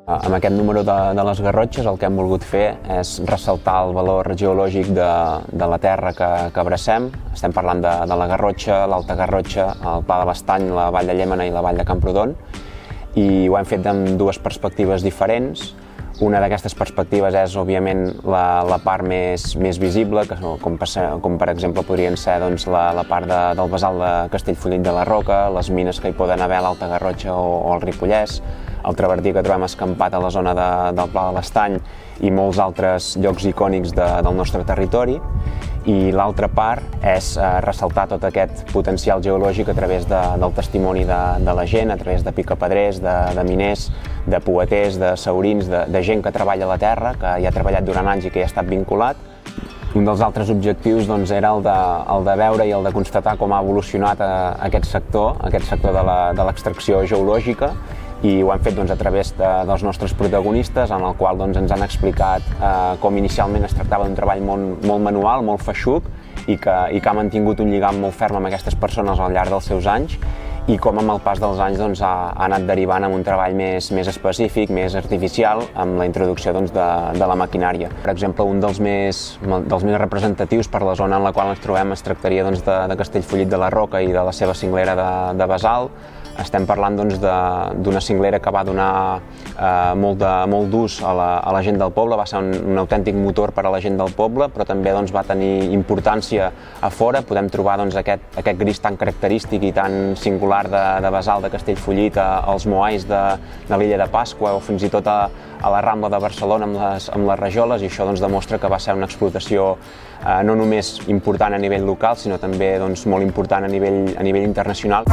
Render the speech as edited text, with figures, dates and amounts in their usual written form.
Amb aquest número de les Garrotxes el que hem volgut fer és ressaltar el valor geològic de la terra que abracem. Estem parlant de la Garrotxa, l'Alta Garrotxa, el Pla de l'Estany, la Vall de Llémena i la Vall de Camprodon, i ho hem fet amb dues perspectives diferents. Una d'aquestes perspectives és, òbviament, la part més visible, com per exemple podrien ser la part del basalt de Castellfollit de la Roca, les mines que hi poden haver a l'Alta Garrotxa o al Ripollès, el travertí que trobem escampat a la zona del Pla de l'Estany i molts altres llocs icònics del nostre territori. I l'altra part és ressaltar tot aquest potencial geològic a través del testimoni de la gent, a través de picapedrers, de miners, de poeters, de saurins, de gent que treballa a la terra, que hi ha treballat durant anys i que hi ha estat vinculat. Un dels altres objectius era el de veure i el de constatar com ha evolucionat aquest sector de l'extracció geològica, i ho hem fet a través dels nostres protagonistes, en el qual ens han explicat com inicialment es tractava d'un treball molt manual, molt feixuc, i que ha mantingut un lligam molt ferm amb aquestes persones al llarg dels seus anys, i com amb el pas dels anys ha anat derivant en un treball més específic, més artificial, amb la introducció de la maquinària. Per exemple, un dels més representatius per la zona en la qual ens trobem es tractaria de Castellfollit de la Roca i de la seva cinglera de basalt. Estem parlant d'una cinglera que va donar molt d'ús a la gent del poble, va ser un autèntic motor per a la gent del poble, però també va tenir importància a fora. Podem trobar aquest gris tan característic i tan singular de basalt de Castellfollit als moais de l'illa de Pasqua o fins i tot a la Rambla de Barcelona amb les rajoles, i això demostra que va ser una explotació no només important a nivell local, sinó també molt important a nivell internacional.